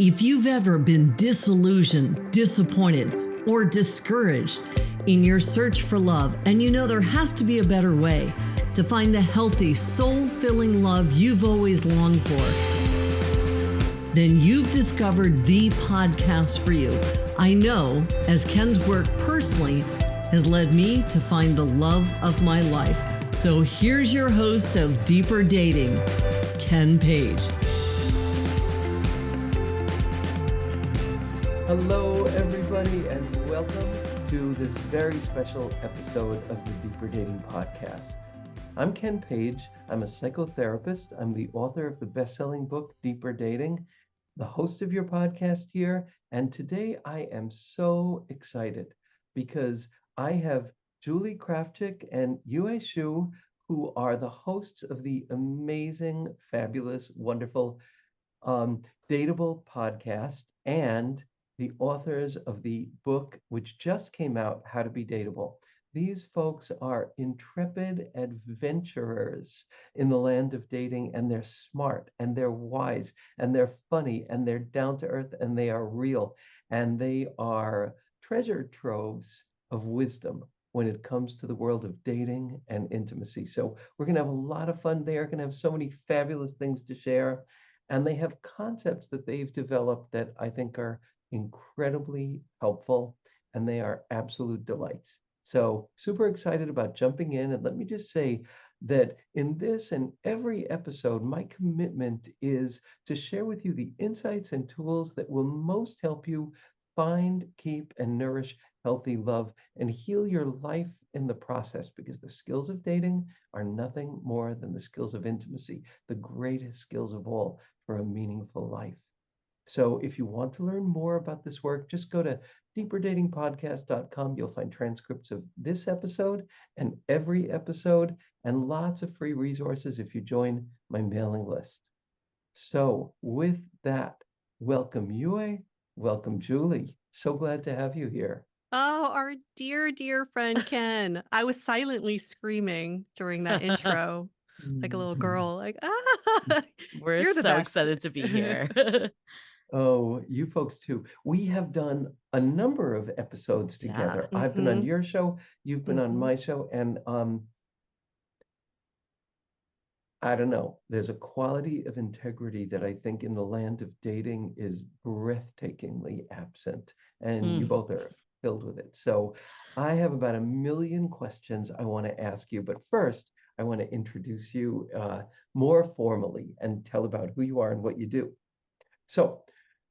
If you've ever been disillusioned, disappointed, or discouraged in your search for love, and you know there has to be a better way to find the healthy, soul-filling love you've always longed for, then you've discovered the podcast for you. I know, as Ken's work personally has led me to find the love of my life. So here's your host of Deeper Dating, Ken Page. Hello, everybody, and welcome to this very special episode of the Deeper Dating Podcast. I'm Ken Page. I'm a psychotherapist. I'm the author of the best-selling book, Deeper Dating, the host of your podcast here. And today I am so excited because I have Julie Kravchik and Yue Xu, who are the hosts of the amazing, fabulous, wonderful Dateable podcast and the authors of the book, which just came out, How to Be Dateable. These folks are intrepid adventurers in the land of dating, and they're smart, and they're wise, and they're funny, and they're down to earth, and they are real, and they are treasure troves of wisdom when it comes to the world of dating and intimacy. So we're going to have a lot of fun there, going to have so many fabulous things to share. And they have concepts that they've developed that I think are incredibly helpful, and they are absolute delights. So super excited about jumping in. And let me just say that in this and every episode, my commitment is to share with you the insights and tools that will most help you find, keep, and nourish healthy love and heal your life in the process, because the skills of dating are nothing more than the skills of intimacy, the greatest skills of all for a meaningful life. So if you want to learn more about this work, just go to deeperdatingpodcast.com. You'll find transcripts of this episode and every episode, and lots of free resources if you join my mailing list. So with that, welcome Yue, welcome Julie. So glad to have you here. Oh, our dear, dear friend Ken. I was silently screaming during that intro, like a little girl, like, ah, We're you're the so best. excited to be here. Oh, you folks too. We have done a number of episodes together. Yeah. I've been on your show, you've been on my show, and I don't know, there's a quality of integrity that I think in the land of dating is breathtakingly absent, and you both are filled with it. So I have about 1 million questions I want to ask you, but first I want to introduce you more formally and tell about who you are and what you do. So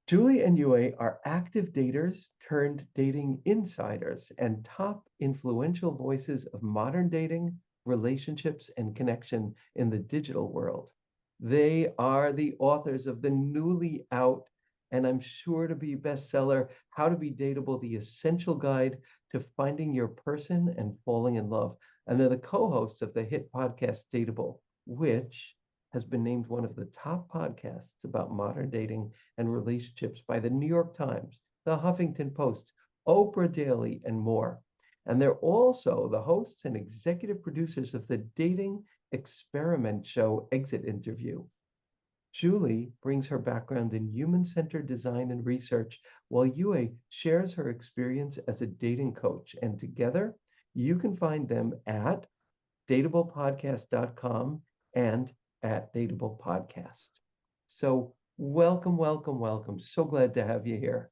Julie and Yue are active daters turned dating insiders and top influential voices of modern dating, relationships, and connection in the digital world. They are the authors of the newly out, and I'm sure to be bestseller, How to Be Dateable, the essential guide to finding your person and falling in love. And they're the co-hosts of the hit podcast Dateable, which has been named one of the top podcasts about modern dating and relationships by the New York Times, the Huffington Post, Oprah Daily, and more. And they're also the hosts and executive producers of the dating experiment show Exit Interview. Julie brings her background in human-centered design and research, while Yue shares her experience as a dating coach. And together, you can find them at dateablepodcast.com and at Dateable Podcast. So welcome, welcome, welcome. So glad to have you here.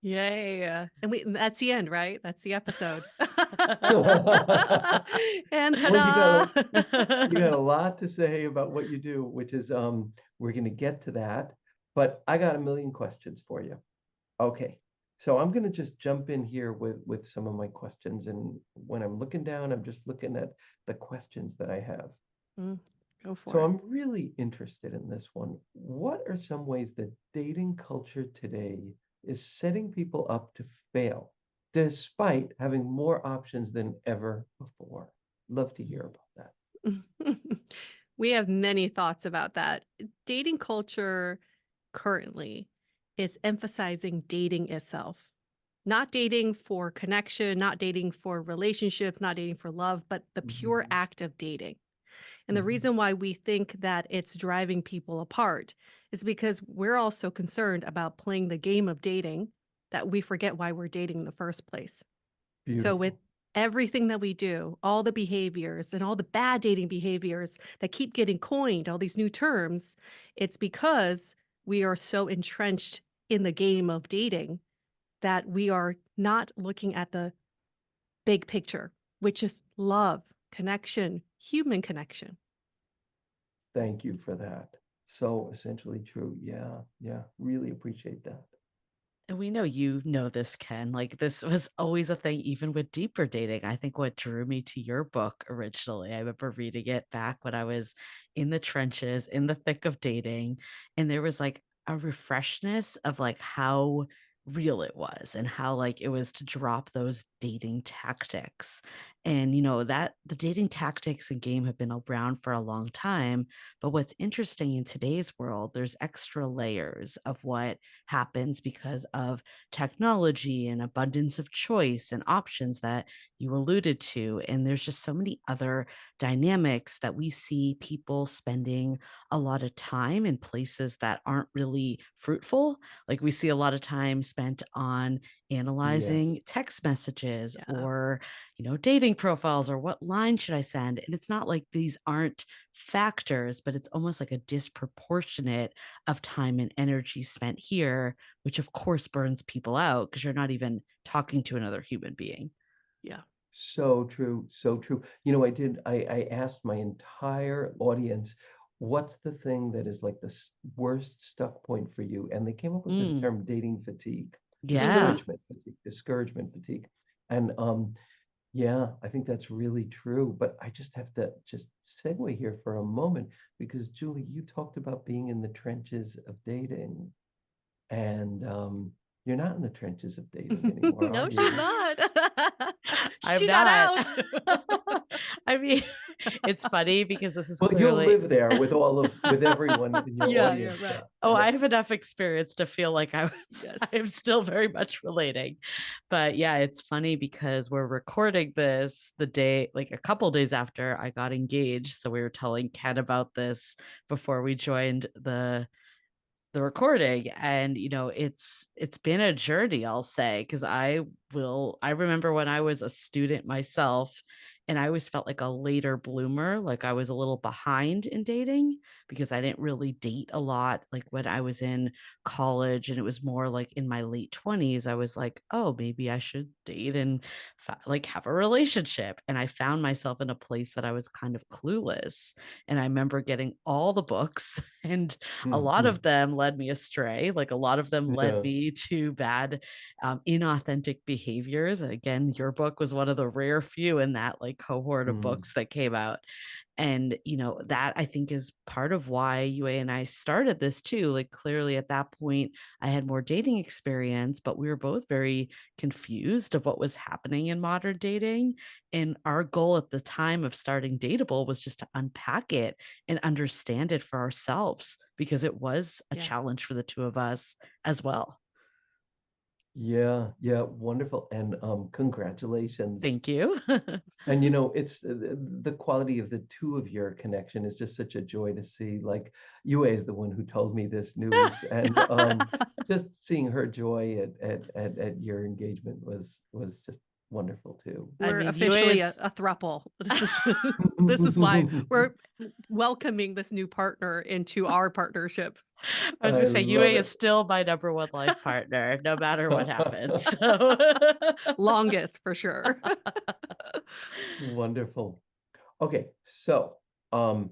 Yay. And that's the end, right? That's the episode. And ta-da! Well, you got a lot to say about what you do, which is, we're going to get to that, but I got 1 million questions for you. Okay. So I'm going to just jump in here with some of my questions. And when I'm looking down, I'm just looking at the questions that I have. Go for So it. I'm really interested in this one. What are some ways that dating culture today is setting people up to fail, despite having more options than ever before? Love to hear about that. We have many thoughts about that. Dating culture currently is emphasizing dating itself, not dating for connection, not dating for relationships, not dating for love, but the pure act of dating. And the Mhm. reason why we think that it's driving people apart is because we're all so concerned about playing the game of dating that we forget why we're dating in the first place. So, with Beautiful. everything that we do, all the behaviors and all the bad dating behaviors that keep getting coined, all these new terms, it's because we are so entrenched in the game of dating that we are not looking at the big picture, which is love, connection, human connection. Thank you for that. So essentially true. Yeah, yeah. Really appreciate that. And we know you know this, Ken. Like this was always a thing, even with deeper dating. I think what drew me to your book originally, I remember reading it back when I was in the trenches, in the thick of dating, and there was like a refreshness of like how real it was and how like it was to drop those dating tactics. And that the dating tactics and game have been around for a long time. But what's interesting in today's world, there's extra layers of what happens because of technology and abundance of choice and options that you alluded to. And there's just so many other dynamics that we see people spending a lot of time in places that aren't really fruitful. Like we see a lot of time spent on Yes. analyzing text messages Yeah. or dating profiles or what line should I send. And it's not like these aren't factors, but it's almost like a disproportionate of time and energy spent here, which of course burns people out because you're not even talking to another human being. Yeah. So true. So true. I asked my entire audience, what's the thing that is like the worst stuck point for you? And they came up with this Mm, term dating fatigue, Mhm. yeah. discouragement fatigue. And yeah, I think that's really true. But I just have to just segue here for a moment because Julie, you talked about being in the trenches of dating, and you're not in the trenches of dating anymore, are No, she's you? not. I'm She got not. out. I mean, it's funny because this is Well, you'll clearly. live there with everyone in your Yeah, yeah, audience. right. Oh, Yeah. I have enough experience to feel like Yes. I'm still very much relating. But yeah, it's funny because we're recording this the day, like a couple days after I got engaged. So we were telling Ken about this before we joined the recording. And it's been a journey, I'll say, because I remember when I was a student myself, and I always felt like a later bloomer, like I was a little behind in dating because I didn't really date a lot. Like when I was in college, and it was more like in my late 20s, I was like, oh, maybe I should date and like have a relationship. And I found myself in a place that I was kind of clueless. And I remember getting all the books and a lot Mhm. of them led me astray. Like a lot of them led Yeah. me to bad, inauthentic behaviors. And again, your book was one of the rare few in that like cohort of Mm. books that came out. And, that I think is part of why UA and I started this too. Like clearly at that point, I had more dating experience, but we were both very confused of what was happening in modern dating. And our goal at the time of starting Dateable was just to unpack it and understand it for ourselves because it was a Yeah. challenge for the two of us as well. Yeah. Yeah. Wonderful. And congratulations. Thank you. And it's the quality of the two of your connection is just such a joy to see. Like Yue is the one who told me this news, and just seeing her joy at your engagement was just wonderful too. I We're mean, UA officially is. a throuple. This is this is why we're welcoming this new partner into our partnership. I was I gonna say UA love is it. still my number one life partner, no matter what happens. So Longest for sure. Wonderful. Okay, so um,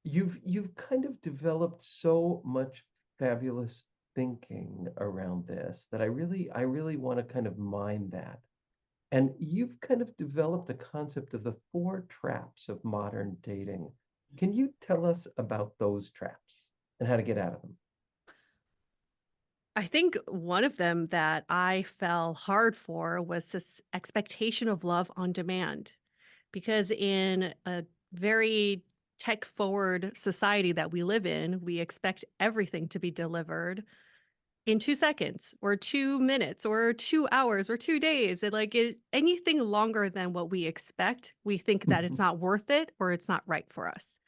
you've kind of developed so much fabulous thinking around this that I really want to kind of mine that. And you've kind of developed a concept of the four traps of modern dating. Can you tell us about those traps and how to get out of them? I think one of them that I fell hard for was this expectation of love on demand. Because in a very tech forward society that we live in, we expect everything to be delivered in 2 seconds or 2 minutes or 2 hours or 2 days. Anything longer than what we expect, we think that it's Mhm. not worth it or it's not right for us.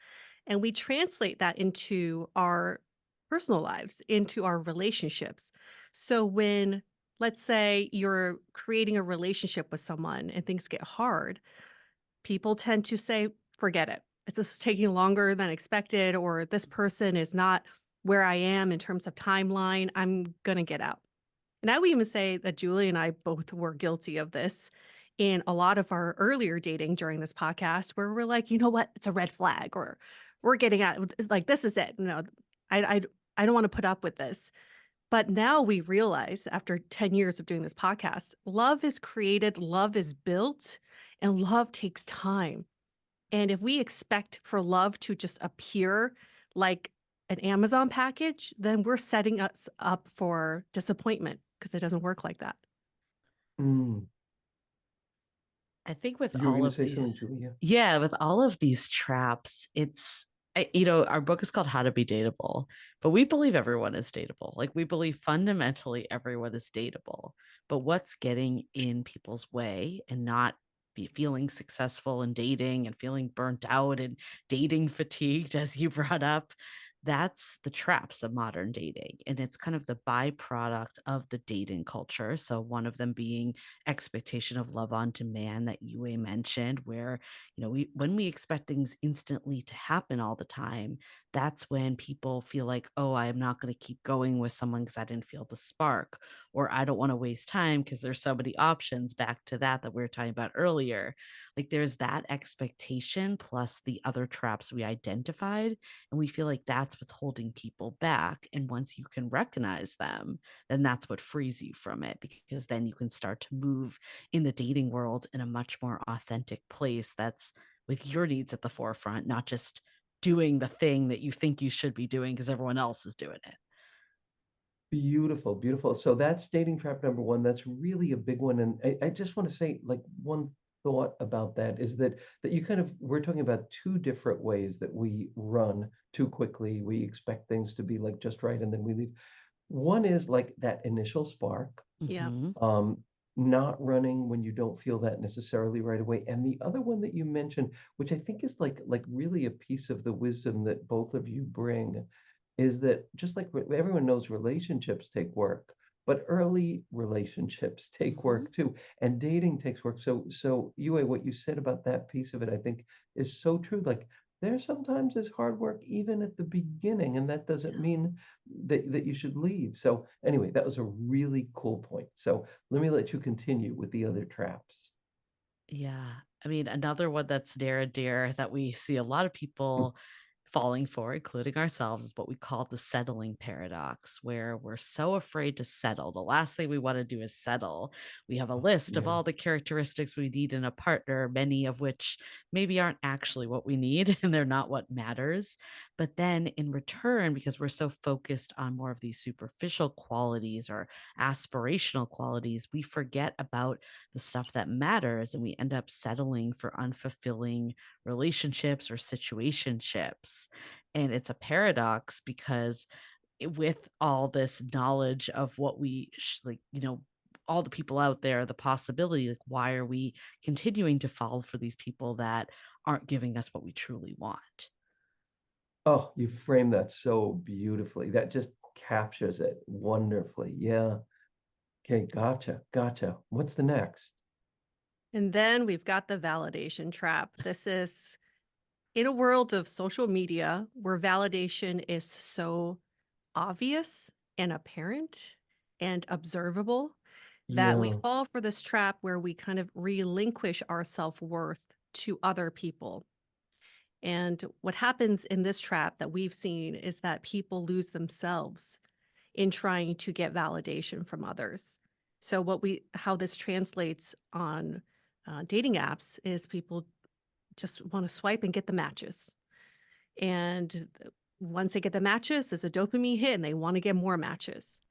And we translate that into our personal lives, into our relationships. So when, let's say, you're creating a relationship with someone and things get hard, people tend to say, forget it. It's just taking longer than expected, or this person is not where I am in terms of timeline. I'm going to get out. And I would even say that Julie and I both were guilty of this in a lot of our earlier dating during this podcast, where we're like, you know what? It's a red flag, or we're getting out. Like, this is it. No, I, I, I don't want to put up with this. But now we realize after 10 years of doing this podcast, love is created, love is built, and love takes time. And if we expect for love to just appear like an Amazon package, then we're setting us up for disappointment because it doesn't work like that. Mm. I think with You were all going to of say the something, Julia? Yeah, with all of these traps, our book is called How to Be Dateable, but we believe everyone is dateable. Like, we believe fundamentally everyone is dateable. But what's getting in people's way and not be feeling successful in dating and feeling burnt out and dating fatigued, as you brought up, that's the traps of modern dating. And it's kind of the byproduct of the dating culture. So, one of them being expectation of love on demand that Yue mentioned, where when we expect things instantly to happen all the time, that's when people feel like, oh, I'm not going to keep going with someone because I didn't feel the spark, or I don't want to waste time because there's so many options. Back to that we were talking about earlier. Like, there's that expectation plus the other traps we identified, and we feel like that's what's holding people back. And once you can recognize them, then that's what frees you from it, because then you can start to move in the dating world in a much more authentic place that's with your needs at the forefront, not just doing the thing that you think you should be doing because everyone else is doing it. Beautiful, beautiful. So that's dating trap number one. That's really a big one. And I just want to say, like, one thought about that is that you kind of we're talking about two different ways that we run too quickly. We expect things to be like just right, and then we leave. One is like that initial spark, Yeah. Hmm. um, not running when you don't feel that necessarily right away. And the other one that you mentioned, which I think is like really a piece of the wisdom that both of you bring, is that just like everyone knows relationships take work, but early relationships take Hmm. work too, and dating takes work. So Yue, what you said about that piece of it, I think is so true. Like there sometimes is hard work even at the beginning, and that doesn't mean that you should leave. So anyway, that was a really cool point. So let me let you continue with the other traps. Yeah. I mean, another one that's near and dear that we see a lot of people falling for, including ourselves, is what we call the settling paradox, where we're so afraid to settle. The last thing we want to do is settle. We have a list of Yeah. all the characteristics we need in a partner, many of which maybe aren't actually what we need and they're not what matters. But then in return, because we're so focused on more of these superficial qualities or aspirational qualities, we forget about the stuff that matters and we end up settling for unfulfilling relationships or situationships. And it's a paradox because with all this knowledge of what all the people out there, the possibility, like, why are we continuing to fall for these people that aren't giving us what we truly want? Oh, you framed that so beautifully. That just captures it wonderfully. Yeah. Okay, gotcha, gotcha. What's the next? And then we've got the validation trap. This is in a world of social media where validation is so obvious and apparent and observable that we Yeah. fall for this trap where we kind of relinquish our self worth to other people. And what happens in this trap that we've seen is that people lose themselves in trying to get validation from others. So how this translates on dating apps is people just want to swipe and get the matches. And once they get the matches, there's a dopamine hit and they want to get more matches.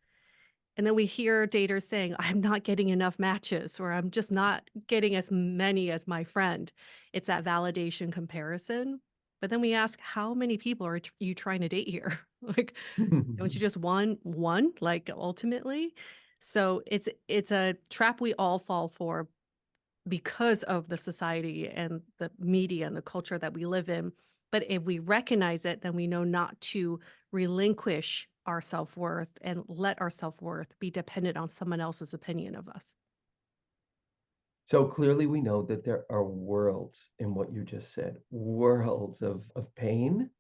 And then we hear daters saying, I'm not getting enough matches, or I'm just not getting as many as my friend. It's that validation comparison. But then we ask, how many people are you trying to date here? Like, don't you just want one, like, ultimately? So it's a trap we all fall for because of the society and the media and the culture that we live in. But if we recognize it, then we know not to relinquish our self-worth and let our self-worth be dependent on someone else's opinion of us. So clearly we know that there are worlds in what you just said, worlds of pain,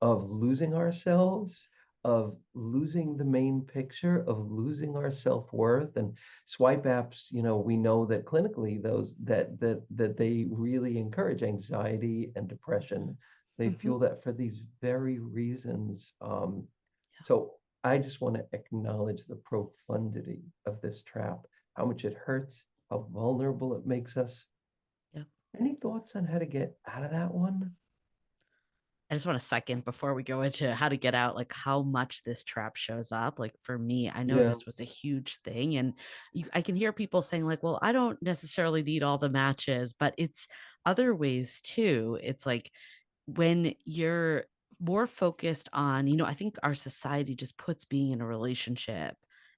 of losing ourselves, of losing the main picture, of losing our self-worth. And swipe apps, we know that clinically those that they really encourage anxiety and depression. They Mhm. fuel that for these very reasons. So I just want to acknowledge the profundity of this trap, how much it hurts, how vulnerable it makes us. Yeah. Any thoughts on how to get out of that one? I just want a second before we go into how to get out, like how much this trap shows up. Like for me, I know Yeah, this was a huge thing. And I can hear people saying, like, well, I don't necessarily need all the matches, but it's other ways too. It's like when you're more focused on, I think our society just puts being in a relationship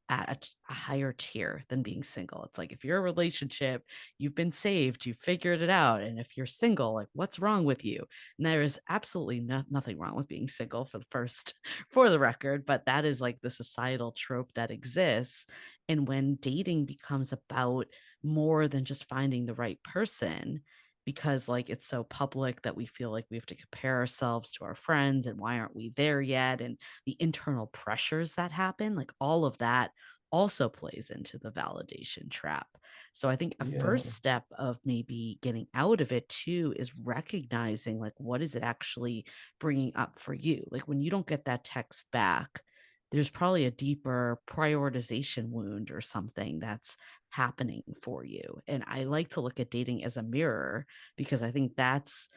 at a higher tier than being single. It's like if you're a relationship, you've been saved, you figured it out. And if you're single, like what's wrong with you? And there is absolutely nothing wrong with being single for the first, for the record, but that is like the societal trope that exists. And when dating becomes about more than just finding the right person, because like it's so public that we feel like we have to compare ourselves to our friends and why aren't we there yet, and the internal pressures that happen, like all of that also plays into the validation trap. So I think a yeah. first step of maybe getting out of it too is recognizing like what is it actually bringing up for you. Like when you don't get that text back, there's probably a deeper prioritization wound or something that's happening for you. And I like to look at dating as a mirror because I think that's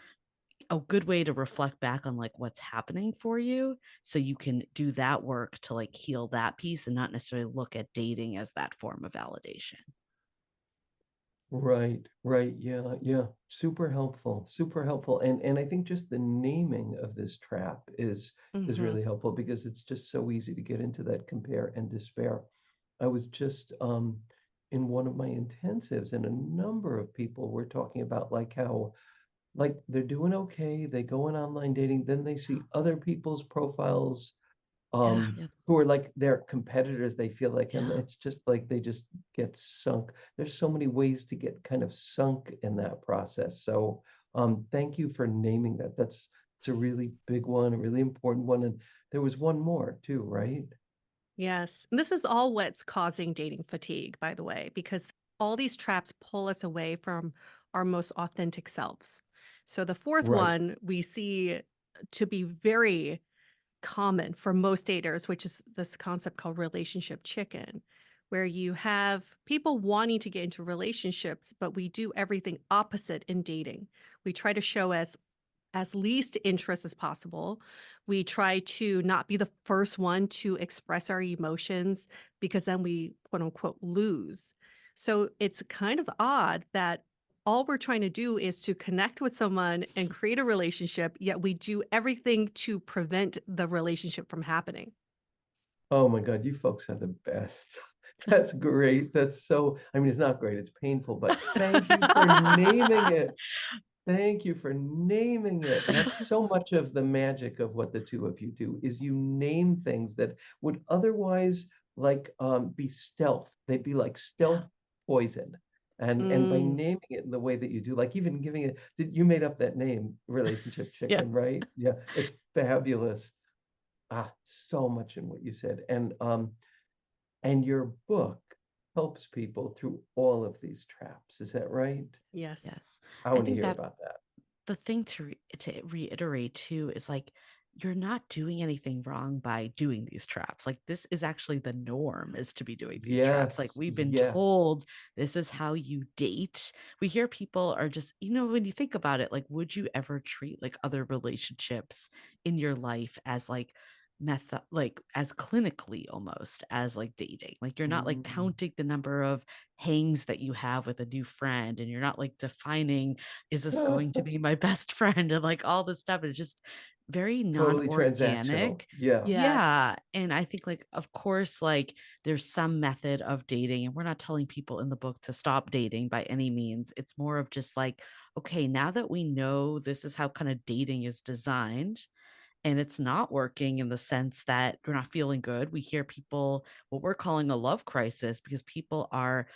a good way to reflect back on like what's happening for you so you can do that work to like heal that piece and not necessarily look at dating as that form of validation. Right, right. Yeah, yeah. Super helpful, super helpful. And I think just the naming of this trap is Mhm. really helpful because it's just so easy to get into that compare and despair. I was just in one of my intensives, and a number of people were talking about like how like they're doing okay, they go on online dating, then they see other people's profiles Yeah. Yep. who are like their competitors, they feel like, and Yeah. it's just like they just get sunk. There's so many ways to get kind of sunk in that process. So thank you for naming that. That's it's a really big one, a really important one. And there was one more too, right? Yes. And this is all what's causing dating fatigue, by the way, because all these traps pull us away from our most authentic selves. So the fourth Right. one we see to be very common for most daters, which is this concept called relationship chicken, where you have people wanting to get into relationships, but we do everything opposite in dating. We try to show as least interest as possible. We try to not be the first one to express our emotions because then we quote unquote lose. So it's kind of odd that all we're trying to do is to connect with someone and create a relationship, yet we do everything to prevent the relationship from happening. Oh my God, you folks are the best. That's great. That's so, I mean, it's not great, it's painful, but thank you for naming it. Thank you for naming it. That's so much of the magic of what the two of you do is you name things that would otherwise like be stealth. They'd be like Yeah. stealth poison. And by Mm, naming it in the way that you do, like even giving it, you made up that name, relationship Yeah. chicken, right? Yeah, it's fabulous. Ah, so much in what you said. And your book helps people through all of these traps. Is that right? yes. Yes. I I want to think hear that about that. the thing to reiterate too is like you're not doing anything wrong by doing these traps. Like this is actually the norm is to be doing these traps. Like Yes, we've been yes. told this is how you date. We hear people are just, when you think about it, like would you ever treat like other relationships in your life as like method, like as clinically almost as like dating. Like you're not like Mm. counting the number of hangs that you have with a new friend, and you're not like defining, is this going to be my best friend, and like all this stuff. It's just very Totally transactional. non-organic. Yeah. Yes. Yeah. And I think like of course like there's some method of dating, and we're not telling people in the book to stop dating by any means. It's more of just like, okay, now that we know this is how kind of dating is designed, and it's not working in the sense that we're not feeling good. We hear people, what we're calling a love crisis, because people are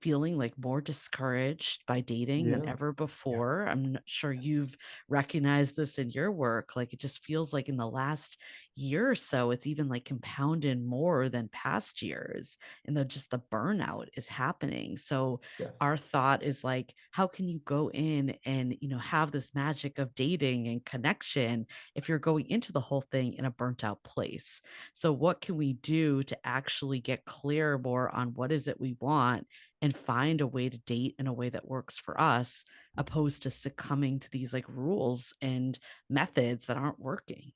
feeling like more discouraged by dating than Yeah. ever Yeah. before. I'm not sure you've recognized this in your work. Like it just feels like in the last year or so, it's even like compounded more than past years. And just the burnout is happening. So Yes. our thought is like, how can you go in and, have this magic of dating and connection if you're going into the whole thing in a burnt out place? So what can we do to actually get clear more on what is it we want and find a way to date in a way that works for us, opposed to succumbing to these like rules and methods that aren't working?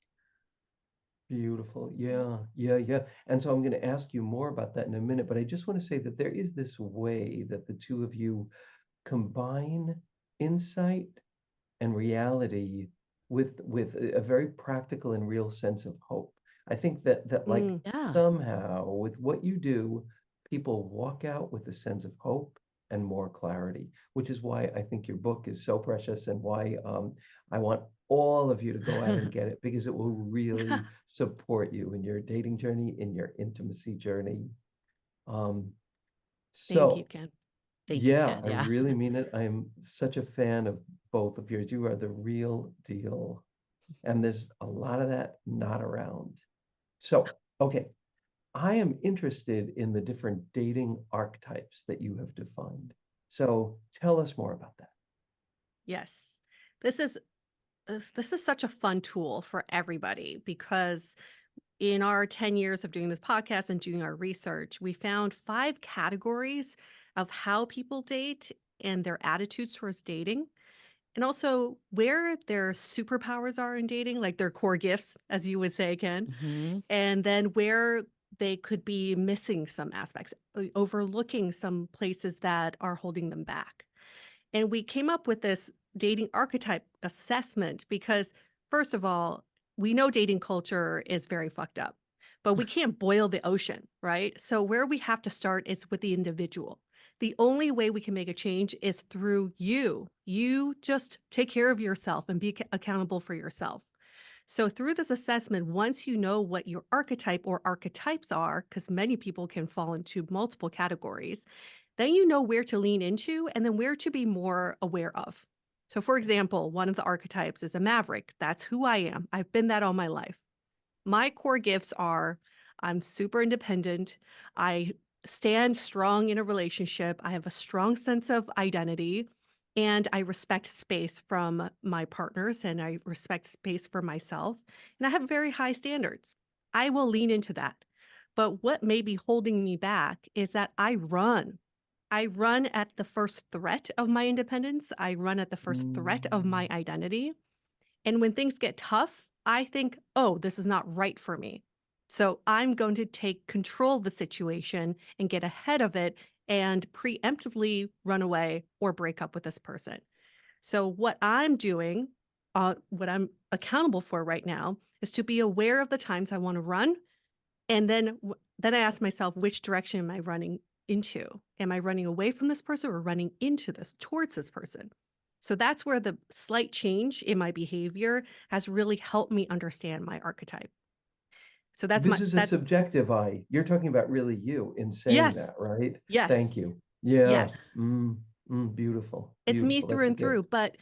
Beautiful. Yeah, yeah, yeah. And so I'm going to ask you more about that in a minute, but I just want to say that there is this way that the two of you combine insight and reality with a very practical and real sense of hope. I think that like Mm, Yeah. somehow with what you do, people walk out with a sense of hope and more clarity, which is why I think your book is so precious and why I want all of you to go out and get it because it will really support you in your dating journey, in your intimacy journey. Um, thank you, so Ken. Thank you, yeah, Ken. I Yeah. really mean it. I'm such a fan of both of yours. You are the real deal. And there's a lot of that not around. So, okay, I am interested in the different dating archetypes that you have defined. So tell us more about that. Yes. This is this is such a fun tool for everybody because in our 10 years of doing this podcast and doing our research, we found 5 categories of how people date and their attitudes towards dating, and also where their superpowers are in dating, like their core gifts, as you would say, Ken, Hmm. and then where they could be missing some aspects, overlooking some places that are holding them back. And we came up with this dating archetype assessment because, first of all, we know dating culture is very fucked up, but we can't boil the ocean, right? So, where we have to start is with the individual. The only way we can make a change is through you. You just take care of yourself and be accountable for yourself. So, through this assessment, once you know what your archetype or archetypes are, because many people can fall into multiple categories, then you know where to lean into and then where to be more aware of. So, for example, one of the archetypes is a maverick. That's who I am. I've been that all my life. My core gifts are I'm super independent. I stand strong in a relationship. I have a strong sense of identity. And I respect space from my partners and I respect space for myself. And I have very high standards. I will lean into that. But what may be holding me back is that I run. I run at the first threat of my independence. I run at the first threat of Mm, my identity. And when things get tough, I think, oh, this is not right for me. So I'm going to take control of the situation and get ahead of it and preemptively run away or break up with this person. So what I'm doing, what I'm accountable for right now, is to be aware of the times I want to run, and then I ask myself, which direction am I running into? Am I running away from this person or running into this towards this person? So that's where the slight change in my behavior has really helped me understand my archetype. So this is a that's subjective eye. You're talking about really you in saying yes. that, right? Thank Yes. you. Yeah. Yes. Beautiful. It's me Beautiful. through That's a and through, gift. but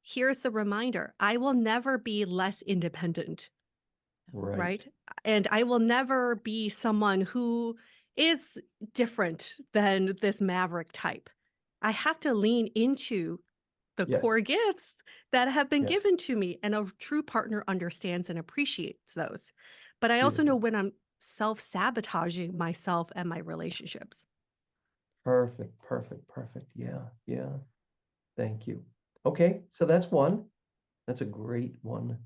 here's the reminder. I will never be less independent. Right. Right? And I will never be someone who is different than this maverick type. I have to lean into the Yes. core gifts that have been Yes. given to me, and a true partner understands and appreciates those. But I also know Beautiful. when I'm self-sabotaging myself and my relationships. Perfect. Perfect. Perfect. Yeah. Yeah. Thank you. Okay. So that's one. That's a great one.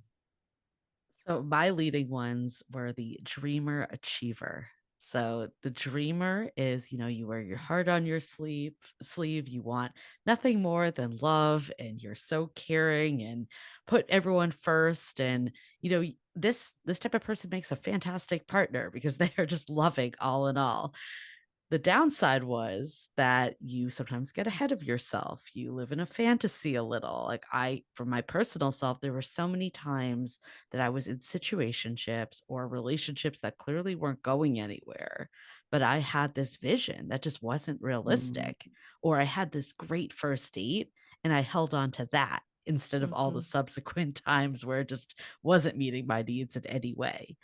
So my leading ones were the dreamer achiever. So the dreamer is, you wear your heart on your sleeve, you want nothing more than love and you're so caring and put everyone first and this type of person makes a fantastic partner because they are just loving all in all. The downside was that you sometimes get ahead of yourself. You live in a fantasy a little. Like for my personal self, there were so many times that I was in situationships or relationships that clearly weren't going anywhere. But I had this vision that just wasn't Mm, realistic. Or I had this great first date and I held on to that instead of all the Mhm. subsequent times where it just wasn't meeting my needs in any way.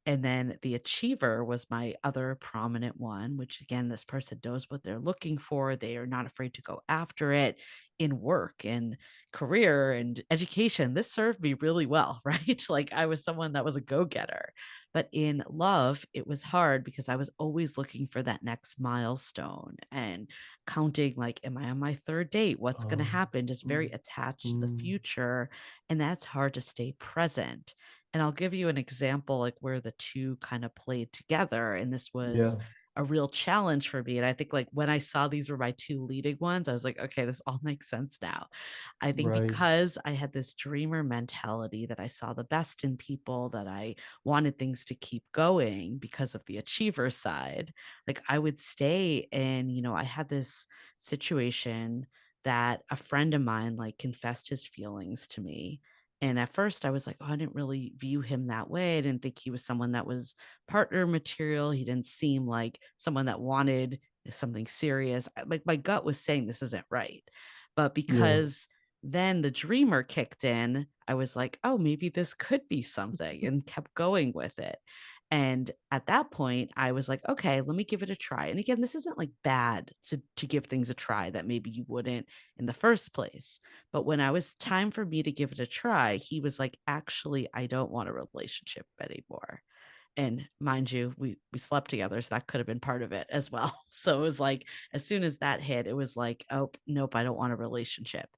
And then the achiever was my other prominent one, which again, this person knows what they're looking for. They are not afraid to go after it in work and career and education. This served me really well, right? Like I was someone that was a go getter. But in love, it was hard because I was always looking for that next milestone and counting, like, am I on my third date? What's going to oh, happen? Just very mm, attached to the mm, future. And that's hard to stay present. And I'll give you an example, like, where the 2 kinda played together, and this was yeah, a real challenge for me, and I think, like, when I saw these were my 2 leading ones, I was like, "Okay, this all makes sense now." I think right. because I had this dreamer mentality that I saw the best in people, that I wanted things to keep going because of the achiever side, like, I would stay and, I had this situation that a friend of mine, like, confessed his feelings to me, and at first I was like, "Oh, I didn't really view him that way. I didn't think he was someone that was partner material. He didn't seem like someone that wanted something serious." Like my gut was saying this isn't right. But Yeah. because then the dreamer kicked in, I was like, "Oh, maybe this could be something," and kept going with it. And at that point, I was like, "Okay, let me give it a try." And again, this isn't like bad to give things a try that maybe you wouldn't in the first place. But when I was time for me to give it a try, he was like, "Actually, I don't want a relationship anymore." And mind you, we slept together, so that could have been part of it as well. So it was like, as soon as that hit, it was like, "Oh, nope, I don't want a relationship."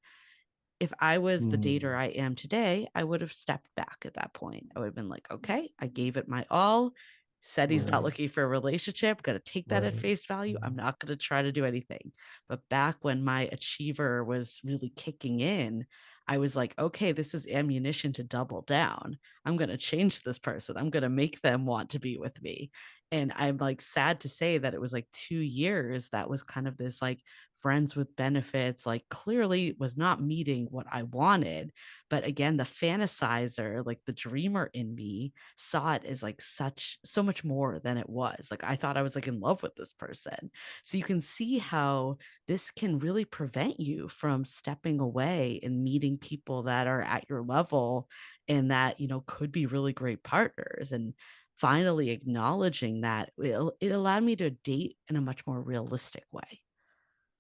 If I was the dater Mm, I am today, I would have stepped back at that point. I would have been like, "Okay, I gave it my all. Said he's not right, looking for a relationship. Gonna take that at right. face value. I'm Mm, not gonna try to do anything." But back when my achiever was really kicking in, I was like, "Okay, this is ammunition to double down. I'm gonna change this person. I'm gonna make them want to be with me." And I'm like sad to say that it was like 2 years that was kind of this like friends with benefits, like clearly was not meeting what I wanted. But again, the fantasizer, like the dreamer in me, saw it as like so much more than it was. Like I thought I was like in love with this person. So you can see how this can really prevent you from stepping away and meeting people that are at your level and that, could be really great partners. And finally acknowledging that it allowed me to date in a much more realistic way.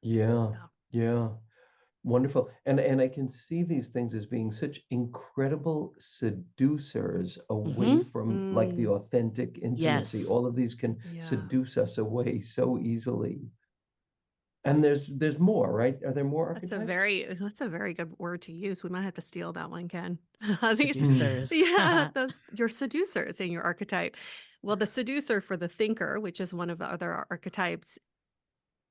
yeah, Yeah. yeah. Wonderful. And I can see these things as being such incredible seducers away Mhm. from like the Mm, authentic intimacy. Yes. All of these can yeah. seduce us away so easily. And there's more, right? Are there more archetypes? That's a very good word to use. We might have to steal that one, Ken. I think it's Mm, Seducers. yeah, those your seducers in your archetype. Well, the seducer for the thinker, which is one of the other archetypes.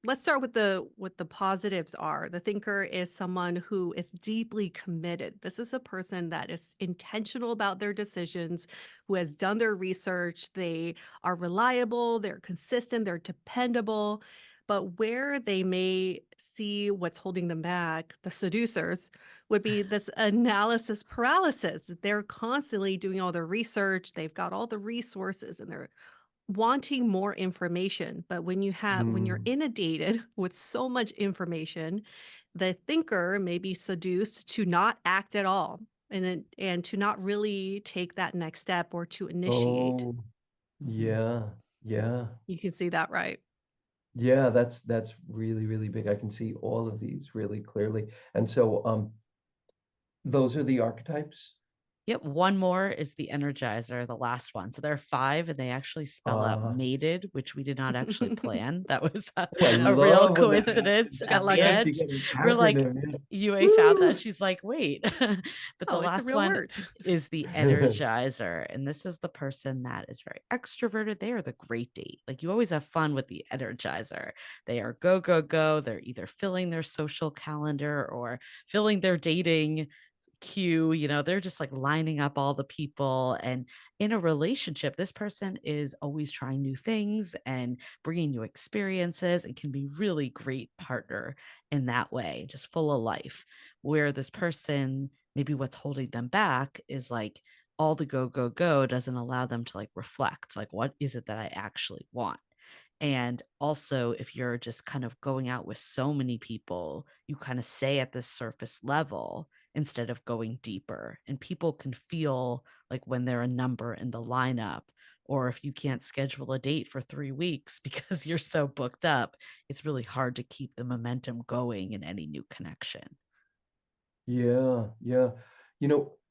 Let's start with the what the positives are. The thinker is someone who is deeply committed. This is a person that is intentional about their decisions, who has done their research. They are reliable, they're consistent, they're dependable. But where they may see what's holding them back, the seducers, would be this analysis paralysis. They're constantly doing all their research, they've got all the resources, and they're wanting more information. But when you're mm. inundated with so much information, the thinker may be seduced to not act at all and to not really take that next step or to initiate. Oh, Mhm. yeah, yeah. You can see that, right? Yeah, that's really, really big. I can see all of these really clearly. And so those are the archetypes. Yep, one more is the Energizer, the last one. So there are 5, and they actually spell out Uh, mated, which we did not actually plan. That was a, oh, I a real love when that coincidence happens. I at At the like it. last, you end. get an We're like, acronym. Yeah. UA found that. Woo! She's like, wait. But the Oh, it's a last real one word. is the Energizer. And this is the person that is very extroverted. They are the great date. Like you always have fun with the Energizer. They are go, go, go. They're either filling their social calendar or filling their dating queue, they're just like lining up all the people. And in a relationship, this person is always trying new things and bringing new experiences and can be really great partner in that way, just full of life. Where this person, maybe what's holding them back is like all the go, go, go doesn't allow them to like reflect, like, what is it that I actually want? And also, if you're just kind of going out with so many people, you kind of stay at this surface level instead of going deeper. And people can feel like when they're a number in the lineup, or if you can't schedule a date for 3 weeks because you're so booked up, it's really hard to keep the momentum going in any new connection. Yeah, yeah.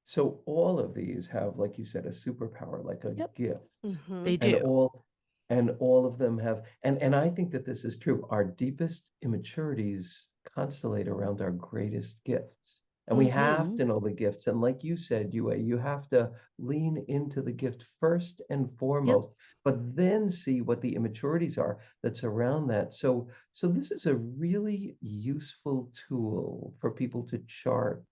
So all of these have, like you said, a superpower, like a Yep, gift. Hmm. they And do. all of them have, and I think that this is true. Our deepest immaturities constellate around our greatest gifts. And we have Hmm. to know the gifts. And like you said, you have to lean into the gift first and Yep. foremost, but then see what the immaturities are that's around that. So this is a really useful tool for people to chart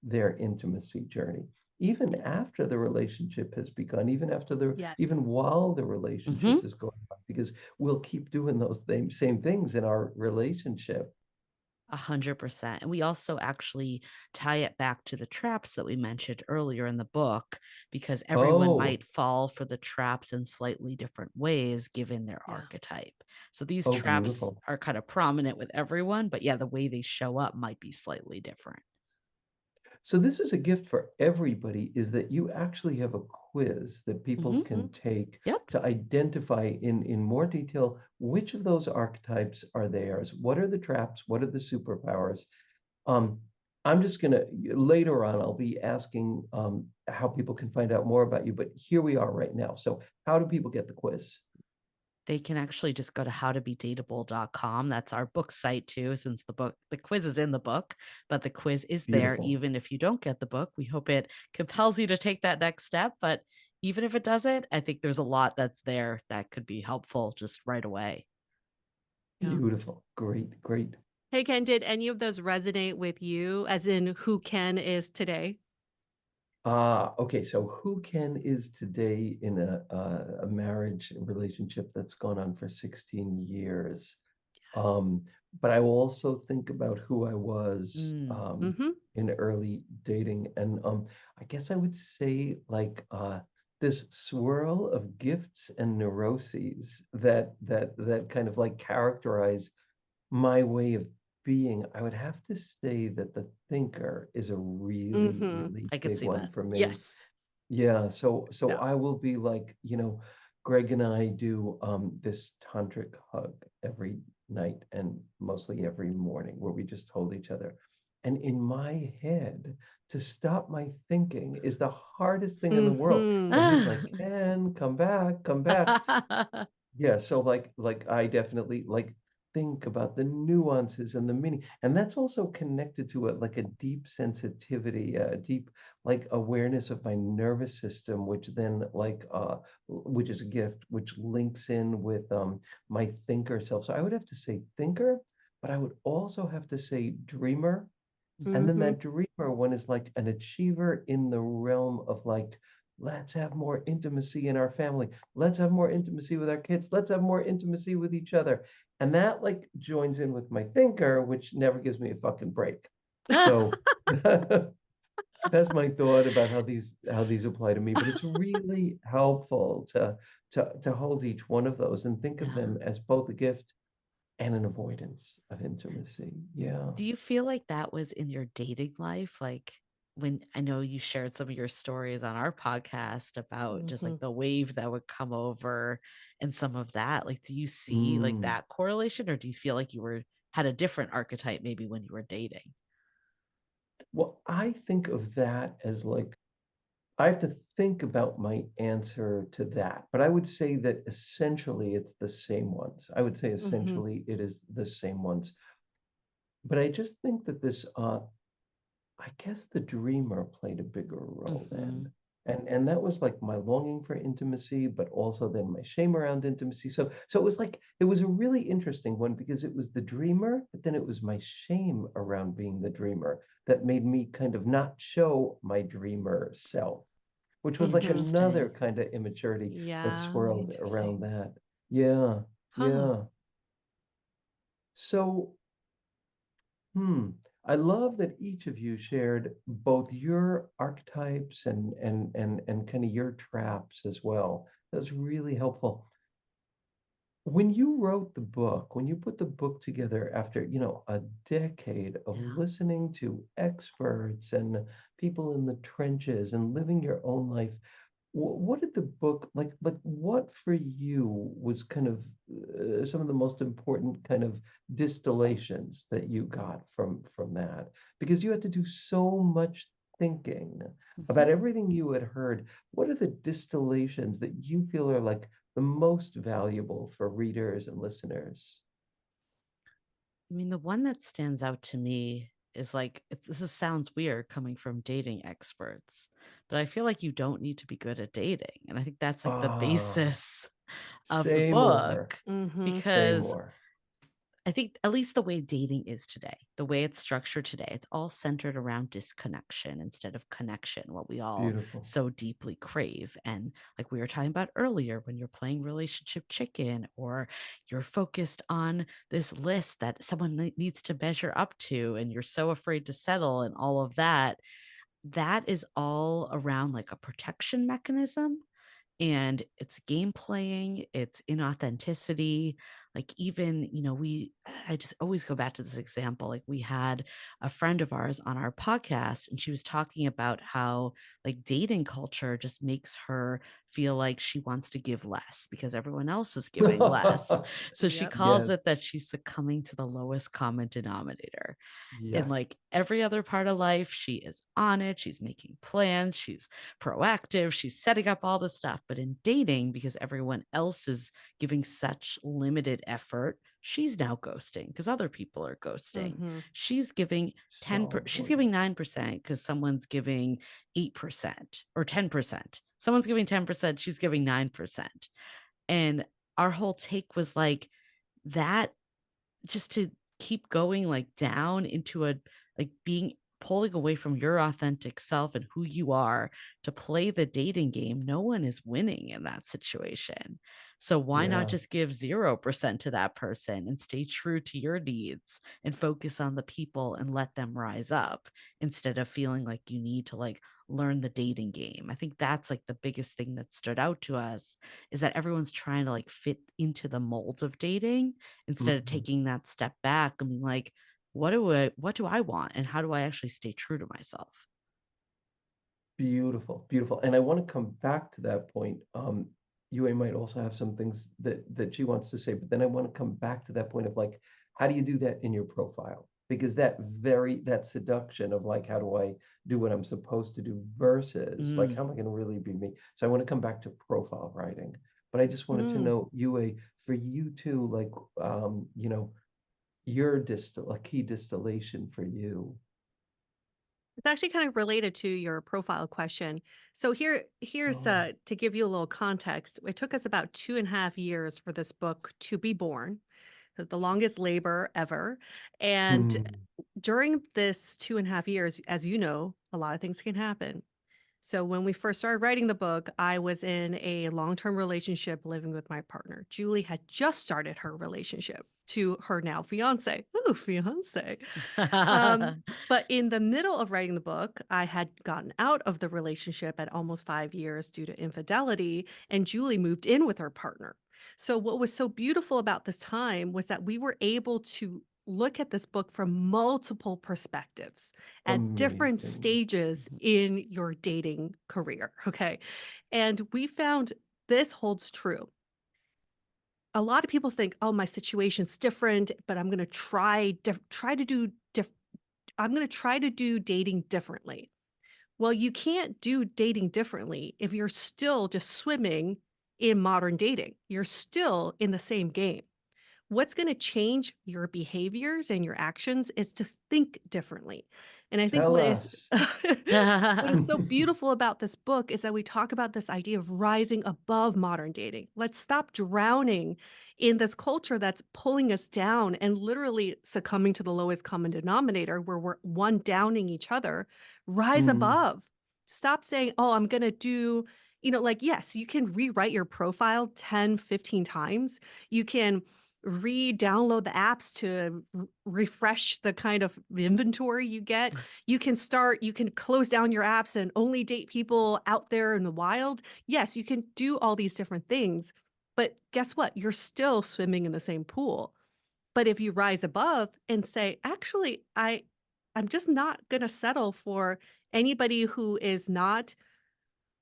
their intimacy journey, even after the relationship has begun, Yes. even while the Hmm. relationship is going on, because we'll keep doing those same things in our relationship. 100%. And we also actually tie it back to the traps that we mentioned earlier in the book, because everyone Oh, might fall for the traps in slightly different ways given their Yeah. archetype. So these oh, traps beautiful. are kind of prominent with everyone, but yeah, the way they show up might be slightly different. So this is a gift for everybody, is that you actually have a quiz that people Hmm. can take Yep. to identify in more detail which of those archetypes are theirs. What are the traps? What are the superpowers? Um, I'm just gonna later on, I'll be asking how people can find out more about you, but here we are right now. So how do people get the quiz? They can actually just go to howtobedateable.com. That's our book site too, since the quiz is in the book, but the quiz is there Beautiful. even if you don't get the book. We hope it compels you to take that next step, but even if it doesn't, I think there's a lot that's there that could be helpful just right away. Yeah. Beautiful. Great, great. Hey, Ken, did any of those resonate with you, as in who Ken is today? Okay. So who Ken is today in a marriage relationship that's gone on for 16 years. Um, but I also think about who I was Mm. Hmm. in early dating, and I guess I would say like this swirl of gifts and neuroses that kind of like characterize my way of being. I would have to say that the thinker is a really, Hmm. really I could big see one that. for me. Yes. Yeah, so Yeah. I will be like, Greg and I do this tantric hug every night and mostly every morning where we just hold each other. And in my head, to stop my thinking is the hardest thing in the world. Hmm. And he's like, Ken, come back, come back. Yeah, so like I definitely like think about the nuances and the meaning, and that's also connected to like a deep sensitivity, a deep like awareness of my nervous system, which then which is a gift, which links in with my thinker self. So I would have to say thinker, but I would also have to say dreamer, and then Hmm. that dreamer one is like an achiever in the realm of like, let's have more intimacy in our family. Let's have more intimacy with our kids. Let's have more intimacy with each other. And that like joins in with my thinker, which never gives me a fucking break. So that's my thought about how these apply to me. But it's really helpful to hold each one of those and think of Yeah. them as both a gift and an avoidance of intimacy. Yeah. Do you feel like that was in your dating life? Like when I know you shared some of your stories on our podcast about just Hmm. like the wave that would come over and some of that. Like, do you see like Mm. that correlation, or do you feel like you had a different archetype maybe when you were dating? Well, I think of that as like I have to think about my answer to that, but I would say that essentially it's the same ones. I would say Hmm. essentially it is the same ones. But I just think that I guess the dreamer played a bigger role then. Hmm. And that was like my longing for intimacy, but also then my shame around intimacy. So it was like it was a really interesting one because it was the dreamer, but then it was my shame around being the dreamer that made me kind of not show my dreamer self, which was like Hmm. another Interesting. kind of immaturity that Yeah, swirled around interesting. that. Yeah, Huh. yeah. So Hmm. I love that each of you shared both your archetypes and kind of your traps as well. That's really helpful. When you wrote the book, when you put the book together after, a decade of Yeah. listening to experts and people in the trenches and living your own life, what did the book like what for you was kind of some of the most important kind of distillations that you got from that? Because you had to do so much thinking Hmm. about everything you had heard. What are the distillations that you feel are like the most valuable for readers and listeners? I mean, the one that stands out to me is like, sounds weird coming from dating experts, but I feel like you don't need to be good at dating. And I think that's like the Ah, basis of the say more, book Hmm. say because more. I think at least the way dating is today, the way it's structured today, it's all centered around disconnection instead of connection, what we all Beautiful. so deeply crave. And like we were talking about earlier, when you're playing relationship chicken or you're focused on this list that someone needs to measure up to, and you're so afraid to settle and all of that, that is all around like a protection mechanism, and it's game playing, it's inauthenticity. Like even, I just always go back to this example. Like we had a friend of ours on our podcast and she was talking about how like dating culture just makes her feel like she wants to give less because everyone else is giving less. So she Yep. calls Yes, it that she's succumbing to the lowest common denominator. In yes. like every other part of life, she is on it. She's making plans. She's proactive. She's setting up all this stuff. But in dating, because everyone else is giving such limited effort, she's now ghosting because other people are ghosting. Hmm. She's giving So she's important. giving 9% because someone's giving 8% or 10%. Someone's giving 10%, she's giving 9%. And our whole take was like that, just to keep going like down into a like being pulling away from your authentic self and who you are to play the dating game. No one is winning in that situation. So why not Yeah. just give 0% to that person and stay true to your needs and focus on the people and let them rise up instead of feeling like you need to like learn the dating game. I think that's like the biggest thing that stood out to us, is that everyone's trying to like fit into the mold of dating instead of Mhm. taking that step back and being like, what do I want and how do I actually stay true to myself? Beautiful, beautiful. And I want to come back to that point. Yue might also have some things that she wants to say, but then I want to come back to that point of like, how do you do that in your profile? Because that seduction of like, how do I do what I'm supposed to do versus like, Mm. how am I going to really be me? So I want to come back to profile writing, but I just wanted to Mm. know, Yue, for you too, like, your a key distillation for you. It's actually kind of related to your profile question. So here's Oh. to give you a little context. It took us about 2.5 years for this book to be born, the longest labor ever. And Hmm. during this 2.5 years, as you know, a lot of things can happen. So when we first started writing the book, I was in a long-term relationship living with my partner. Julie had just started her relationship to her now fiance. Ooh, fiance. Um, but in the middle of writing the book, I had gotten out of the relationship at almost 5 years due to infidelity, and Julie moved in with her partner. So, what was so beautiful about this time was that we were able to look at this book from multiple perspectives at different Amazing. stages in your dating career. Okay. And we found this holds true. A lot of people think, oh, my situation's different, but I'm going to try to do I'm going to try to do dating differently. Well, you can't do dating differently if you're still just swimming in modern dating. You're still in the same game. What's going to change your behaviors and your actions is to think differently. And I think Tell what is us. what is so beautiful about this book is that we talk about this idea of rising above modern dating. Let's stop drowning in this culture that's pulling us down and literally succumbing to the lowest common denominator where we're one downing each other. Rise Mm, above. Stop saying, "Oh, I'm going to do," like yes, you can rewrite your profile 10, 15 times. You can re-download the apps to refresh the kind of inventory you get. You can close down your apps and only date people out there in the wild. Yes, you can do all these different things, but guess what? You're still swimming in the same pool. But if you rise above and say, actually, I'm just not going to settle for anybody who is not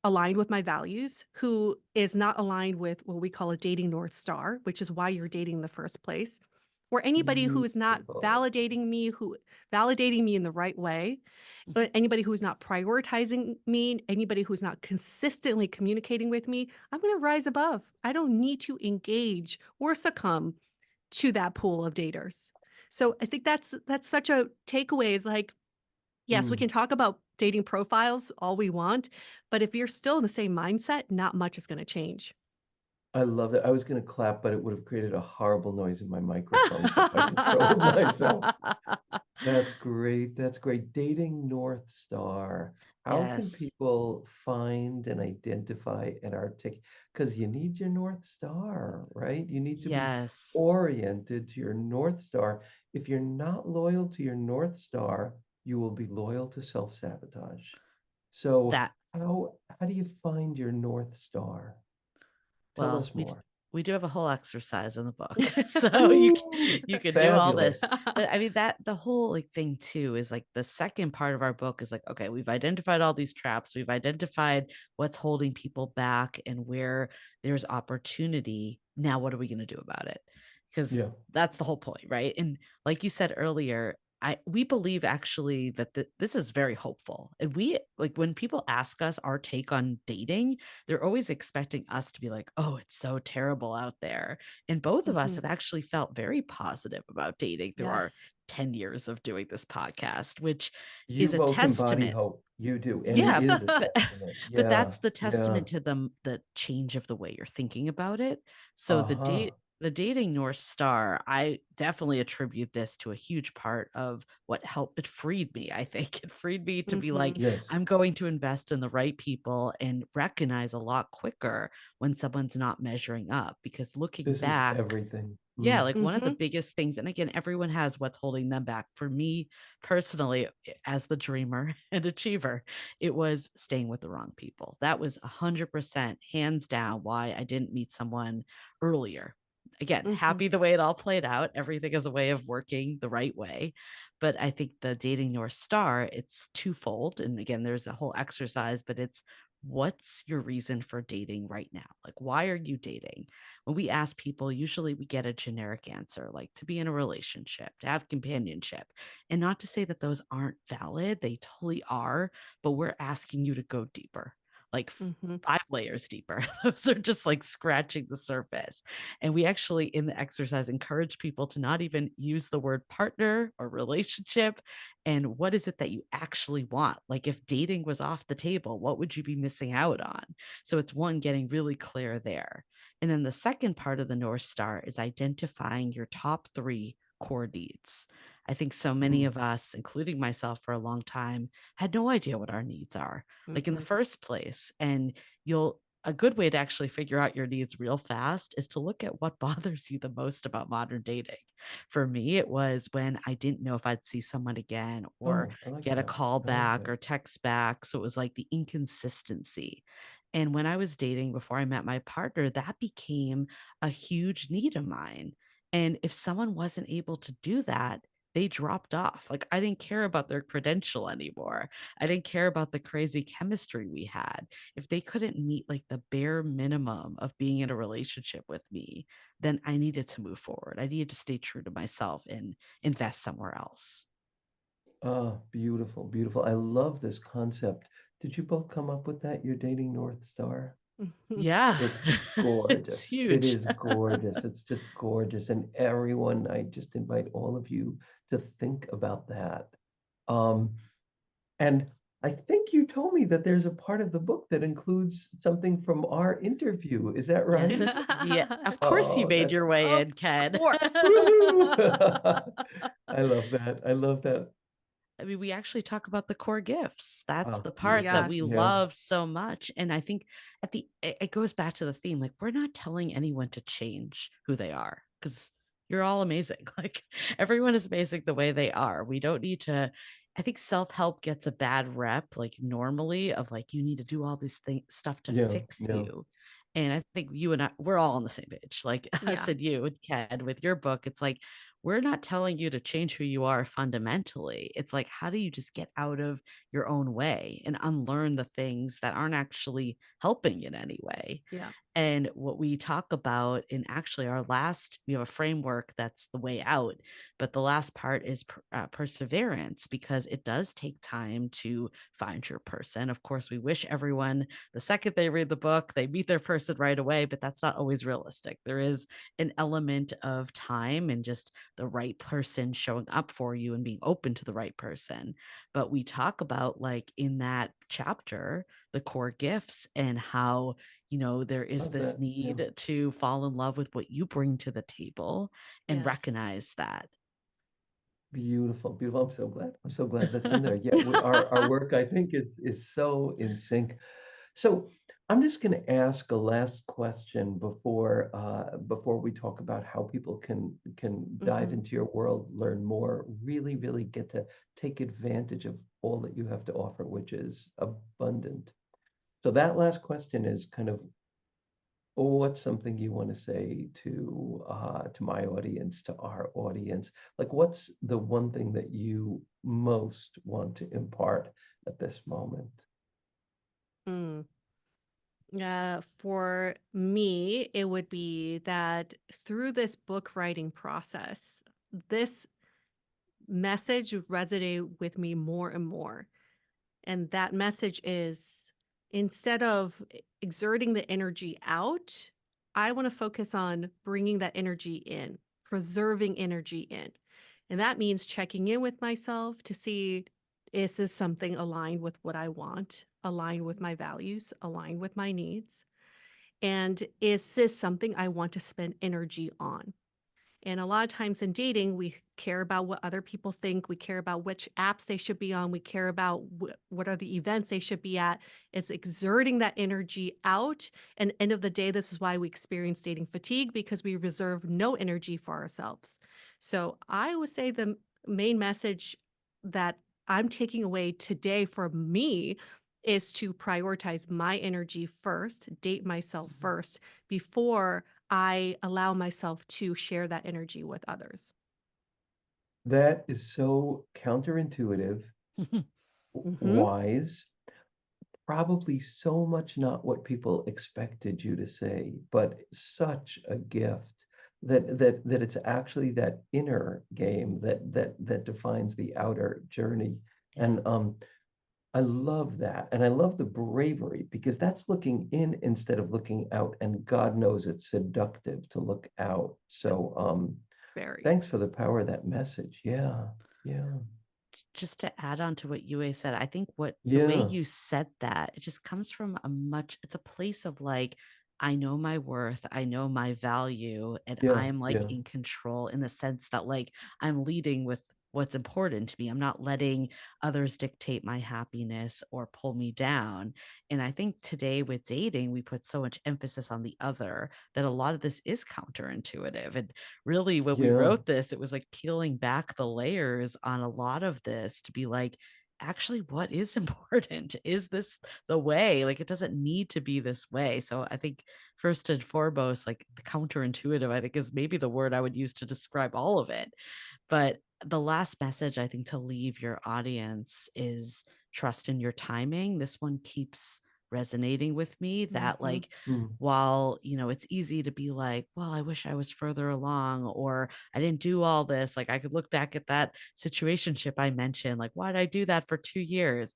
aligned with my values, who is not aligned with what we call a dating North Star, which is why you're dating in the first place, or anybody who is not beautiful. validating me in the right way, but anybody who's not prioritizing me, anybody who's not consistently communicating with me, I'm going to rise above. I don't need to engage or succumb to that pool of daters. So I think that's such a takeaway is like, yes, we Mm. can talk about dating profiles all we want, but if you're still in the same mindset, not much is gonna change. I love that. I was going to clap, but it would have created a horrible noise in my microphone, so I controlled myself. That's great. That's great. Dating North Star. How can Yes. people find and identify and articulate? Because you need your North Star, right? You need to be Yes. oriented to your North Star. If you're not loyal to your North Star, you will be loyal to self-sabotage. So That how do you find your North Star? Tell Well, us more. we do have a whole exercise in the book, so Ooh, you can do all this. fabulous. But I mean that the whole like thing too is like the second part of our book is like, okay, we've identified all these traps, we've identified what's holding people back and where there's opportunity. Now, what are we going to do about it? Because Yeah. that's the whole point, right? And like you said earlier, we believe actually that this is very hopeful. And we like when people ask us our take on dating, they're always expecting us to be like, "Oh, it's so terrible out there." And both of us Mhm. have actually felt very positive about dating through our Yes. 10 years of doing this podcast, which You is a both embody testament. hope. You do, and it Yeah, is a but testament. but Yeah, that's the yeah. testament to the change of the way you're thinking about it. So Uh-huh. the dating North Star, I definitely attribute this to a huge part of what helped it freed me. I think it freed me to be like, Mhm. Yes. I'm going to invest in the right people and recognize a lot quicker when someone's not measuring up because looking This is back, everything. yeah, Mm. like one of the Mhm. biggest things, and again, everyone has what's holding them back. For me personally, as the dreamer and achiever, it was staying with the wrong people. That was 100% hands down why I didn't meet someone earlier. Again, Mhm. happy the way it all played out. Everything is a way of working the right way. But I think the dating North Star, it's twofold. And again, there's a whole exercise, but it's what's your reason for dating right now? Like, why are you dating? When we ask people, usually we get a generic answer like to be in a relationship, to have companionship. And not to say that those aren't valid, they totally are, but we're asking you to go deeper, like Mhm. 5 layers deeper. Those are just like scratching the surface. And we actually, in the exercise, encourage people to not even use the word partner or relationship. And what is it that you actually want? Like, if dating was off the table, what would you be missing out on? So it's one, getting really clear there. And then the second part of the North Star is identifying your top 3 core needs. I think so many Mm. of us, including myself for a long time, had no idea what our needs are, like in the Mhm. first place. And a good way to actually figure out your needs real fast is to look at what bothers you the most about modern dating. For me, it was when I didn't know if I'd see someone again or Oh, I like get a that. call I like back that. or text back. So it was like the inconsistency. And when I was dating before I met my partner, that became a huge need of mine. And if someone wasn't able to do that, they dropped off. Like, I didn't care about their credential anymore. I didn't care about the crazy chemistry we had. If they couldn't meet like the bare minimum of being in a relationship with me, then I needed to move forward. I needed to stay true to myself and invest somewhere else. Ah, beautiful, beautiful. I love this concept Did you both come up with that? Your dating North Star? Yeah. It's It's gorgeous. It huge. is gorgeous. It's just gorgeous. And everyone, I just invite all of you to think about that. Um, and I think you told me that there's a part of the book that includes something from our interview. Is that Yes, right? yeah. Of course you Oh, made that's your way Of in, Ken. course. woohoo! I love that. I love that. I mean, we actually talk about the core gifts. That's Oh, the part that beautiful. we Yes. Yeah. love so much. And I think it goes back to the theme, like we're not telling anyone to change who they are because you're all amazing. Like everyone is amazing the way they are. We don't need to. I think self-help gets a bad rep, like normally, of like you need to do all this stuff to Yeah. fix Yeah. you. And I think you and I, we're all on the same page. Like us Yeah. and you and Ken with your book, it's like we're not telling you to change who you are fundamentally. It's like, how do you just get out of your own way and unlearn the things that aren't actually helping in any way? Yeah. And what we talk about in actually our last, we have a framework that's the way out, but the last part is perseverance because it does take time to find your person. Of course, we wish everyone the second they read the book, they meet their person right away, but that's not always realistic. There is an element of time and just the right person showing up for you and being open to the right person. But we talk about, like, in that chapter, the core gifts and how, there is Love this that. Yeah. need to fall in love with what you bring to the table and Yes. recognize that. Beautiful, beautiful. I'm so glad. I'm so glad that's in there. Yeah, our work, I think, is so in sync. So I'm just going to ask a last question before we talk about how people can dive Hmm. into your world, learn more, really, really get to take advantage of all that you have to offer, which is abundant. So that last question is kind of, what's something you want to say to my audience, to our audience? Like, what's the one thing that you most want to impart at this moment? Mm. For me, it would be that through this book writing process, this message resonated with me more and more. And that message is instead of exerting the energy out, I want to focus on bringing that energy in, preserving energy in. And that means checking in with myself to see, is this something aligned with what I want, aligned with my values, aligned with my needs? And is this something I want to spend energy on? And a lot of times in dating, we care about what other people think. We care about which apps they should be on. We care about what are the events they should be at. It's exerting that energy out. And end of the day, this is why we experience dating fatigue because we reserve no energy for ourselves. So I would say the main message that I'm taking away today for me is to prioritize my energy first, date myself first before I allow myself to share that energy with others. That is so counterintuitive, Mhm. wise, probably so much not what people expected you to say, but such a gift that it's actually that inner game that defines the outer journey. Yeah. And I love that. And I love the bravery because that's looking in instead of looking out. And God knows it's seductive to look out. So Very. thanks for the power of that message. Yeah. Yeah. Just to add on to what Yue said, I think what the way Yeah. you said that, it just comes from it's a place of like, I know my worth, I know my value, and Yeah. I'm like Yeah. in control in the sense that like I'm leading with what's important to me. I'm not letting others dictate my happiness or pull me down. And I think today with dating, we put so much emphasis on the other that a lot of this is counterintuitive. And really, when we Yeah. wrote this, it was like peeling back the layers on a lot of this to be like, actually, what is important? Is this the way? Like, it doesn't need to be this way. So I think first and foremost, like the counterintuitive, I think is maybe the word I would use to describe all of it. But the last message I think to leave your audience is trust in your timing. This one keeps resonating with me that Mhm. like Mm. while it's easy to be like, well, I wish I was further along or I didn't do all this, like I could look back at that situationship I mentioned, like why did I do that for 2 years?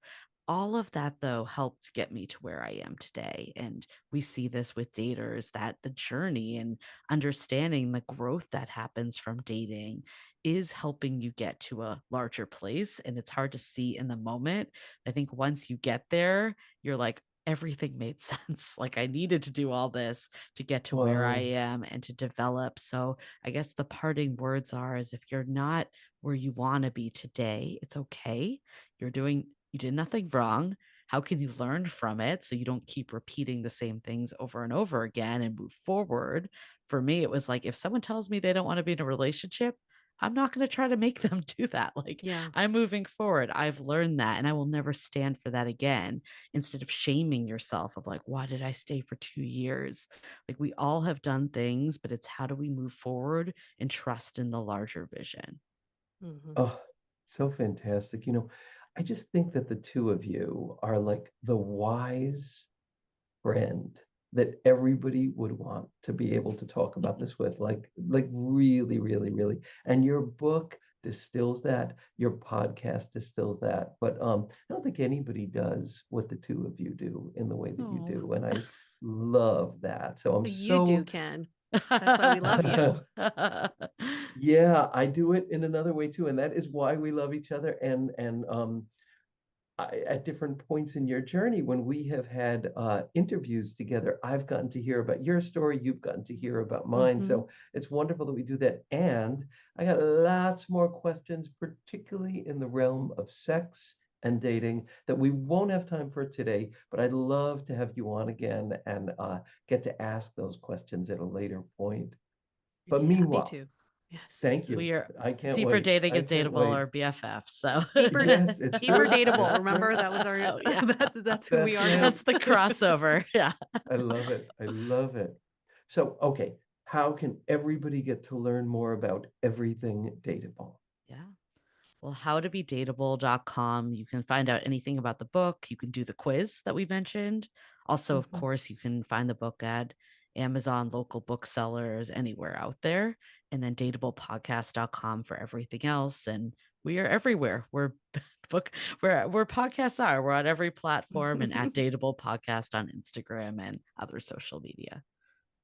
all of that, though, helped get me to where I am today. And we see this with daters, that the journey and understanding the growth that happens from dating is helping you get to a larger place. And it's hard to see in the moment. I think once you get there, you're like, everything made sense. Like I needed to do all this to get to where I Wow. am and to develop. So I guess the parting words are is if you're not where you want to be today, it's okay. You did nothing wrong. How can you learn from it so you don't keep repeating the same things over and over again and move forward? For me, it was like if someone tells me they don't want to be in a relationship, I'm not going to try to make them do that. Like Yeah. I'm moving forward. I've learned that and I will never stand for that again. Instead of shaming yourself of like, why did I stay for 2 years? Like we all have done things, but it's how do we move forward and trust in the larger vision? Mhm. Oh, so fantastic. I just think that the two of you are like the wise friend that everybody would want to be able to talk about this with, like really, really, really. And your book distills that, your podcast distills that. But I don't think anybody does what the two of you do in the way that you Oh. do. And I love that. So I'm You do, so Ken. That's why we love you. yeah, I do it in another way too, and that is why we love each other. And at different points in your journey, when we have had interviews together, I've gotten to hear about your story, you've gotten to hear about mine. Mhm. So it's wonderful that we do that. And I got lots more questions, particularly in the realm of sex and dating, that we won't have time for today, but I'd love to have you on again and get to ask those questions at a later point. I'd But be happy meanwhile, to. Yes. thank you. We are I can't deeper wait. dating I and can't dateable wait. or BFFs. So Deeper Yes, it's deeper true. dateable. It's Remember true. that was our oh yeah, that's who we That's are now. right. that's the crossover. Yeah. I love it. I love it. So, okay, how can everybody get to learn more about everything Dateable? Yeah. Well, howtobedateable.com. You can find out anything about the book. You can do the quiz that we mentioned. Also, of Mhm. course, you can find the book at Amazon, local booksellers, anywhere out there. And then dateablepodcast.com for everything else. And we are everywhere. We're book where podcasts are. We're on every platform and at Dateable Podcast on Instagram and other social media.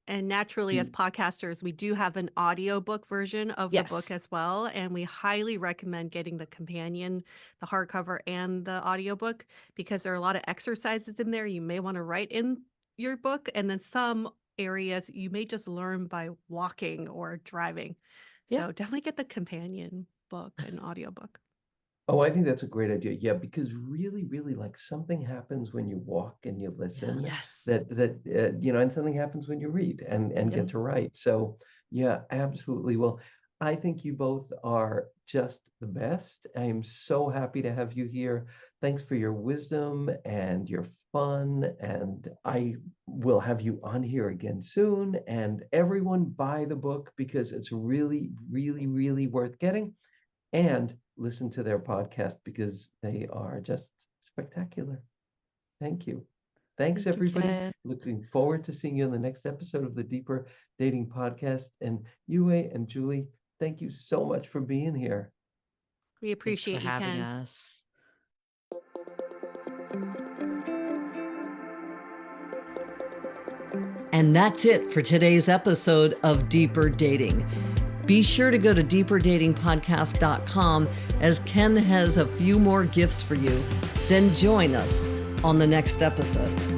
And naturally, as You, podcasters, we do have an audiobook version of the book Yes. as well. And we highly recommend getting the companion, the hardcover, and the audiobook because there are a lot of exercises in there you may want to write in your book. And then some areas you may just learn by walking or driving. Yeah. So definitely get the companion book and audiobook. oh, I think that's a great idea. Yeah, because really, really, like something happens when you walk and you Yeah. listen, Yes. and something happens when you read and Yep. get to write. So, yeah, absolutely. Well, I think you both are just the best. I am so happy to have you here. Thanks for your wisdom and your fun. And I will have you on here again soon. And everyone buy the book because it's really, really, really worth getting. And listen to their podcast because they are just spectacular. Thank you. Thanks, Thank you, everybody. Ken. Looking forward to seeing you in the next episode of the Deeper Dating Podcast. And Yue and Julie, thank you so much for being here. We Thanks for appreciate you, having Ken. us. And that's it for today's episode of Deeper Dating. Be sure to go to deeperdatingpodcast.com as Ken has a few more gifts for you. Then join us on the next episode.